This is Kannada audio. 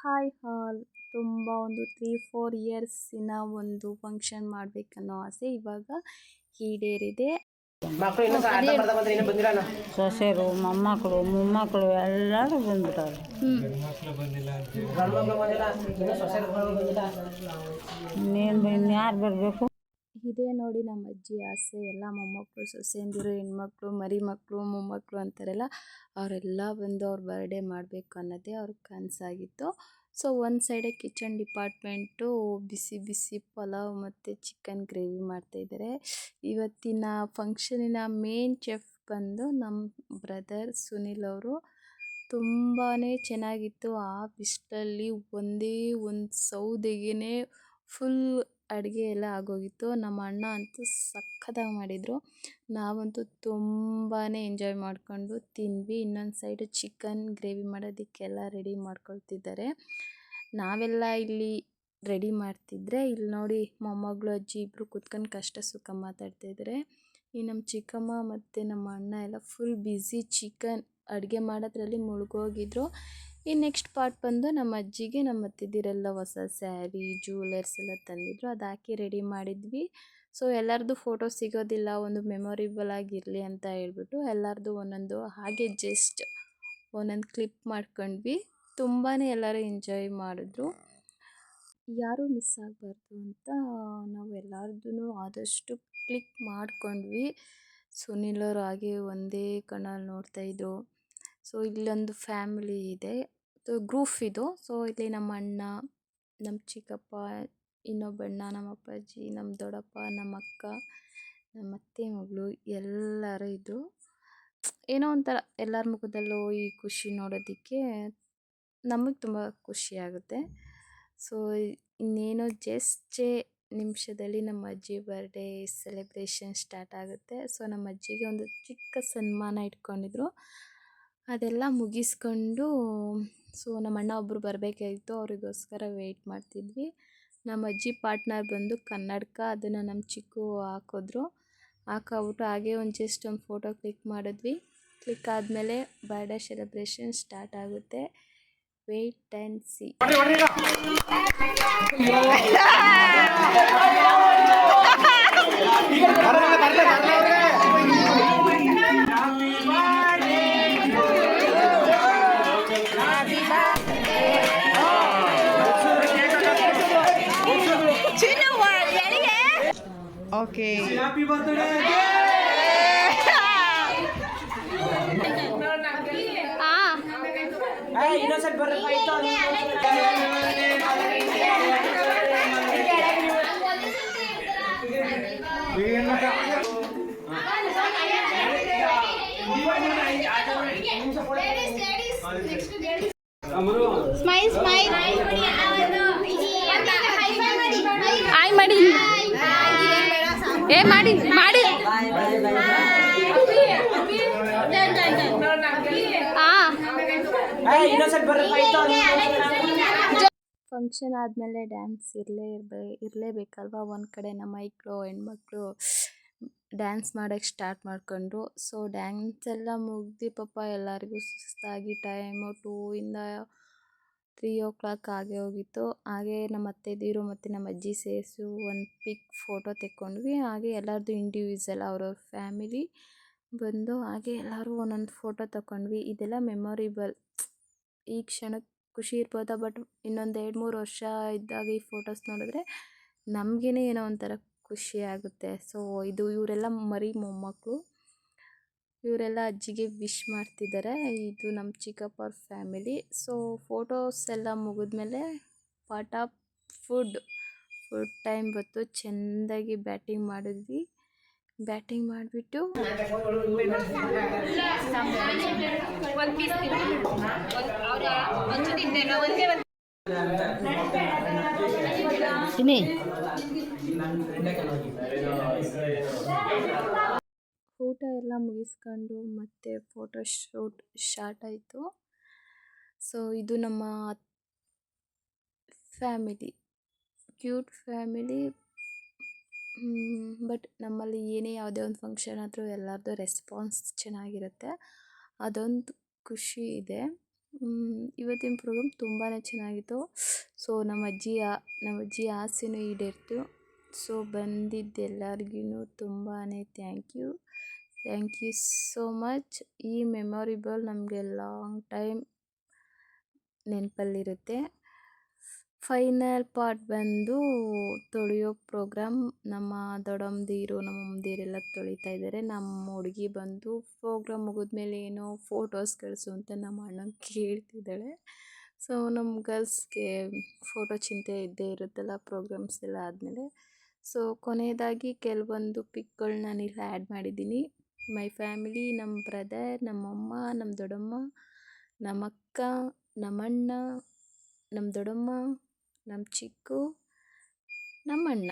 ಹಾಯ್ ಹಾಲ್ ತುಂಬ ಒಂದು 3-4 ಇಯರ್ಸಿನ ಒಂದು ಫಂಕ್ಷನ್ ಮಾಡಬೇಕನ್ನೋ ಆಸೆ ಇವಾಗ ಈಡೇರಿದೆ. ಸೊಸೆರು ಮೊಮ್ಮಕ್ಕಳು ಮೊಮ್ಮಕ್ಕಳು ಎಲ್ಲರೂ ಬಂದ್ಬಿಟ್ಟವ್ರೆ. ಇನ್ಯಾರು ಬರಬೇಕು? ಇದೇ ನೋಡಿ ನಮ್ಮ ಅಜ್ಜಿ ಆಸೆ. ಎಲ್ಲ ಮೊಮ್ಮಕ್ಕಳು, ಸೊಸೆಯಂದಿರು, ಹೆಣ್ಮಕ್ಳು, ಮರಿ ಮಕ್ಕಳು, ಮೊಮ್ಮಕ್ಕಳು ಅಂತಾರಲ್ಲ, ಅವರೆಲ್ಲ ಬಂದು ಅವ್ರ ಬರ್ಡೇ ಮಾಡಬೇಕು ಅನ್ನೋದೇ ಅವ್ರ ಕನಸಾಗಿತ್ತು. ಸೊ ಒಂದು ಸೈಡೆ ಕಿಚನ್ ಡಿಪಾರ್ಟ್ಮೆಂಟು ಬಿಸಿ ಬಿಸಿ ಪಲಾವ್ ಮತ್ತು ಚಿಕನ್ ಗ್ರೇವಿ ಮಾಡ್ತಾಯಿದ್ದಾರೆ. ಇವತ್ತಿನ ಫಂಕ್ಷನಿನ ಮೇನ್ ಚೆಫ್ ಬಂದು ನಮ್ಮ ಬ್ರದರ್ ಸುನಿಲ್ ಅವರು. ತುಂಬಾ ಚೆನ್ನಾಗಿತ್ತು. ಆ ಬಿಸಿಲಲ್ಲಿ ಒಂದೇ ಒಂದು ಸೌದೆಗೆ ಫುಲ್ ಅಡುಗೆ ಎಲ್ಲ ಆಗೋಗಿತ್ತು. ನಮ್ಮ ಅಣ್ಣ ಅಂತೂ ಸಖತ್ತಾಗಿ ಮಾಡಿದರು. ನಾವಂತೂ ತುಂಬಾ ಎಂಜಾಯ್ ಮಾಡಿಕೊಂಡು ತಿಂದ್ವಿ. ಇನ್ನೊಂದು ಸೈಡು ಚಿಕನ್ ಗ್ರೇವಿ ಮಾಡೋದಕ್ಕೆಲ್ಲ ರೆಡಿ ಮಾಡ್ಕೊಳ್ತಿದ್ದಾರೆ. ನಾವೆಲ್ಲ ಇಲ್ಲಿ ರೆಡಿ ಮಾಡ್ತಿದ್ರೆ ಇಲ್ಲಿ ನೋಡಿ ಮೊಮ್ಮಗಳು ಅಜ್ಜಿ ಇಬ್ಬರು ಕೂತ್ಕೊಂಡು ಕಷ್ಟ ಸುಖ ಮಾತಾಡ್ತಾಯಿದ್ದಾರೆ. ಈ ನಮ್ಮ ಚಿಕ್ಕಮ್ಮ ಮತ್ತು ನಮ್ಮ ಅಣ್ಣ ಎಲ್ಲ ಫುಲ್ ಬ್ಯುಸಿ ಚಿಕನ್ ಅಡುಗೆ ಮಾಡೋದ್ರಲ್ಲಿ ಮುಳುಗೋಗಿದ್ರು. ಈ ನೆಕ್ಸ್ಟ್ ಪಾರ್ಟ್ ಬಂದು ನಮ್ಮ ಅಜ್ಜಿಗೆ ನಮ್ಮ ಅತ್ತಿದಿರೆಲ್ಲ ಹೊಸ ಸ್ಯಾರಿ ಜ್ಯುವೆಲರ್ಸ್ ಎಲ್ಲ ತಂದಿದ್ರು. ಅದು ಹಾಕಿ ರೆಡಿ ಮಾಡಿದ್ವಿ. ಸೊ ಎಲ್ಲರದ್ದು ಫೋಟೋ ಸಿಗೋದಿಲ್ಲ, ಒಂದು ಮೆಮೊರೇಬಲ್ ಆಗಿರಲಿ ಅಂತ ಹೇಳ್ಬಿಟ್ಟು ಎಲ್ಲರದ್ದು ಒಂದೊಂದು ಹಾಗೆ ಜಸ್ಟ್ ಒಂದೊಂದು ಕ್ಲಿಪ್ ಮಾಡ್ಕೊಂಡ್ವಿ. ತುಂಬಾ ಎಲ್ಲರೂ ಎಂಜಾಯ್ ಮಾಡಿದ್ರು. ಯಾರೂ ಮಿಸ್ ಆಗಬಾರ್ದು ಅಂತ ನಾವು ಎಲ್ಲರದ್ದೂ ಆದಷ್ಟು ಕ್ಲಿಕ್ ಮಾಡ್ಕೊಂಡ್ವಿ. ಸುನಿಲ್ ಅವರು ಹಾಗೆ ಒಂದೇ ಕಣ್ಣಲ್ಲಿ ನೋಡ್ತಾಯಿದ್ರು. ಸೊ ಇಲ್ಲೊಂದು ಫ್ಯಾಮಿಲಿ ಇದೆ, ಗ್ರೂಪ್ ಇದು. ಸೊ ಇಲ್ಲಿ ನಮ್ಮ ಅಣ್ಣ, ನಮ್ಮ ಚಿಕ್ಕಪ್ಪ, ಇನ್ನೊಬ್ಬಣ್ಣ, ನಮ್ಮ ಅಪ್ಪಾಜಿ, ನಮ್ಮ ದೊಡ್ಡಪ್ಪ, ನಮ್ಮ ಅಕ್ಕ, ನಮ್ಮ ಅತ್ತೆ ಮಗಳು ಎಲ್ಲರೂ ಇದ್ದರು. ಏನೋ ಒಂಥರ ಎಲ್ಲರ ಮುಖದಲ್ಲೂ ಈ ಖುಷಿ ನೋಡೋದಕ್ಕೆ ನಮಗೆ ತುಂಬ ಖುಷಿಯಾಗುತ್ತೆ. ಸೊ ಇನ್ನೇನೋ ಜಸ್ಟೇ ನಿಮಿಷದಲ್ಲಿ ನಮ್ಮ ಅಜ್ಜಿ ಬರ್ಡೇ ಸೆಲೆಬ್ರೇಷನ್ ಸ್ಟಾರ್ಟ್ ಆಗುತ್ತೆ. ಸೊ ನಮ್ಮ ಅಜ್ಜಿಗೆ ಒಂದು ಚಿಕ್ಕ ಸನ್ಮಾನ ಇಟ್ಕೊಂಡಿದ್ರು. ಅದೆಲ್ಲ ಮುಗಿಸ್ಕೊಂಡು ಸೊ ನಮ್ಮ ಅಣ್ಣ ಒಬ್ಬರು ಬರಬೇಕಾಗಿತ್ತು, ಅವರಿಗೋಸ್ಕರ ವೆಯ್ಟ್ ಮಾಡ್ತಿದ್ವಿ. ನಮ್ಮ ಅಜ್ಜಿ ಪಾರ್ಟ್ನರ್ ಬಂದು ಕನ್ನಡಕ, ಅದನ್ನು ನಮ್ಮ ಚಿಕ್ಕು ಹಾಕಿದ್ರು. ಹಾಕ್ಬಿಟ್ಟು ಹಾಗೆ ಒಂದು ಜಸ್ಟ್ ಒಂದು ಫೋಟೋ ಕ್ಲಿಕ್ ಮಾಡಿದ್ವಿ. ಕ್ಲಿಕ್ ಆದಮೇಲೆ ಬರ್ಡೇ ಸೆಲೆಬ್ರೇಷನ್ ಸ್ಟಾರ್ಟ್ ಆಗುತ್ತೆ. Wait and see. Okay, happy birthday. ಇನ್ನೊಂದ್ಸಲ ಬರಪ್ಪ ಇತ್ತು. ಸ್ಮೈಲ್ ಸ್ಮೈಲ್ ಹಾಯ್ ಮಾಡಿ, ಏ ಮಾಡಿ ಮಾಡಿ. ಫಂಕ್ಷನ್ ಆದಮೇಲೆ ಡ್ಯಾನ್ಸ್ ಇರಲೇಬೇಕಲ್ವ. ಒಂದು ಕಡೆ ನಮ್ಮ ಮೈಕ್ಳು ಹೆಣ್ಮಕ್ಳು ಡ್ಯಾನ್ಸ್ ಮಾಡೋಕ್ಕೆ ಸ್ಟಾರ್ಟ್ ಮಾಡ್ಕೊಂಡ್ರು. ಸೊ ಡ್ಯಾನ್ಸ್ ಎಲ್ಲ ಮುಗ್ದು ಪಾಪ ಎಲ್ಲರಿಗೂ ಸುಸ್ತಾಗಿ ಟೈಮು 2 3 ಆಗೇ ಹೋಗಿತ್ತು. ಹಾಗೆ ನಮ್ಮ ಅತ್ತೆದೀರು ಮತ್ತು ನಮ್ಮ ಅಜ್ಜಿ ಸೇರಿಸು ಒಂದು ಪಿಕ್ ಫೋಟೋ ತೆಕ್ಕೊಂಡ್ವಿ. ಹಾಗೆ ಎಲ್ಲರದ್ದು ಇಂಡಿವಿಜುವಲ್ ಅವ್ರವ್ರ ಫ್ಯಾಮಿಲಿ ಬಂದು ಹಾಗೆ ಎಲ್ಲರೂ ಒಂದೊಂದು ಫೋಟೋ ತಗೊಂಡ್ವಿ. ಇದೆಲ್ಲ ಮೆಮೊರೇಬಲ್. ಈ ಕ್ಷಣಕ್ಕೆ ಖುಷಿ ಇರ್ಬೋದಾ, ಬಟ್ ಇನ್ನೊಂದು 2-3 ವರ್ಷ ಇದ್ದಾಗ ಈ ಫೋಟೋಸ್ ನೋಡಿದ್ರೆ ನಮಗೇ ಏನೋ ಒಂಥರ ಖುಷಿ ಆಗುತ್ತೆ. ಸೊ ಇದು ಇವರೆಲ್ಲ ಮರಿ ಮೊಮ್ಮಕ್ಕಳು, ಇವರೆಲ್ಲ ಅಜ್ಜಿಗೆ ವಿಶ್ ಮಾಡ್ತಿದ್ದಾರೆ. ಇದು ನಮ್ಮ ಚಿಕ್ಕಪ್ಪ ಅವ್ರ ಫ್ಯಾಮಿಲಿ. ಸೊ ಫೋಟೋಸ್ ಎಲ್ಲ ಮುಗಿದ್ಮೇಲೆ ಪಾರ್ಟ್ ಆಫ್ ಫುಡ್ ಟೈಮ್ ಬಂತು. ಚೆಂದಾಗಿ ಬ್ಯಾಟಿಂಗ್ ಮಾಡಿದ್ವಿ. ಬ್ಯಾಟಿಂಗ್ ಮಾಡಿಬಿಟ್ಟು ಊಟ ಎಲ್ಲ ಮುಗಿಸ್ಕೊಂಡು ಮತ್ತೆ ಫೋಟೋ ಶೂಟ್ ಸ್ಟಾರ್ಟ್ ಆಯಿತು. ಸೊ ಇದು ನಮ್ಮ ಫ್ಯಾಮಿಲಿ, ಕ್ಯೂಟ್ ಫ್ಯಾಮಿಲಿ. ಬಟ್ ನಮ್ಮಲ್ಲಿ ಏನೇ ಯಾವುದೇ ಒಂದು ಫಂಕ್ಷನ್ ಆದರೂ ಎಲ್ಲರದ್ದು ರೆಸ್ಪಾನ್ಸ್ ಚೆನ್ನಾಗಿರುತ್ತೆ, ಅದೊಂದು ಖುಷಿ ಇದೆ. ಇವತ್ತಿನ ಪ್ರೋಗ್ರಾಮ್ ತುಂಬಾ ಚೆನ್ನಾಗಿತ್ತು. ಸೊ ನಮ್ಮ ಅಜ್ಜಿ ಆಸೆನೂ ಈಡೇರಿತು. ಸೊ ಬಂದಿದ್ದೆಲ್ಲರಿಗೂ ತುಂಬಾ ಥ್ಯಾಂಕ್ ಯು ಸೋ ಮಚ್. ಈ ಮೆಮೊರಿಬಲ್ ನಮಗೆ ಲಾಂಗ್ ಟೈಮ್ ನೆನಪಲ್ಲಿರುತ್ತೆ. ಫೈನಲ್ ಪಾರ್ಟ್ ಬಂದು ತೊಳೆಯೋ ಪ್ರೋಗ್ರಾಮ್. ನಮ್ಮ ದೊಡ್ಡಮ್ಮಂದಿರು ನಮ್ಮ ಅಮ್ಮಂದಿರೆಲ್ಲ ತೊಳಿತಾ ಇದ್ದಾರೆ. ನಮ್ಮ ಹುಡುಗಿ ಬಂದು ಪ್ರೋಗ್ರಾಮ್ ಮುಗಿದ್ಮೇಲೆ ಏನೋ ಫೋಟೋಸ್ ಕಳಿಸು ಅಂತ ನಮ್ಮ ಅಣ್ಣನ ಕೇಳ್ತಿದ್ದಾಳೆ. ಸೊ ನಮ್ಮ ಗರ್ಲ್ಸ್ಗೆ ಫೋಟೋ ಚಿಂತೆ ಇದ್ದೇ ಇರುತ್ತಲ್ಲ ಪ್ರೋಗ್ರಾಮ್ಸ್ ಎಲ್ಲ ಆದಮೇಲೆ. ಸೊ ಕೊನೆಯದಾಗಿ ಕೆಲವೊಂದು ಪಿಕ್ಗಳು ನಾನಿಲ್ಲಿ ಆ್ಯಡ್ ಮಾಡಿದ್ದೀನಿ. ಮೈ ಫ್ಯಾಮಿಲಿ, ನಮ್ಮ ಬ್ರದರ್, ನಮ್ಮಮ್ಮ, ನಮ್ಮ ದೊಡ್ಡಮ್ಮ, ನಮ್ಮ ಅಕ್ಕ, ನಮ್ಮಣ್ಣ, ನಮ್ಮ ದೊಡ್ಡಮ್ಮ, ನಮ್ಮ ಚಿಕ್ಕು, ನಮ್ಮ ಅಣ್ಣ.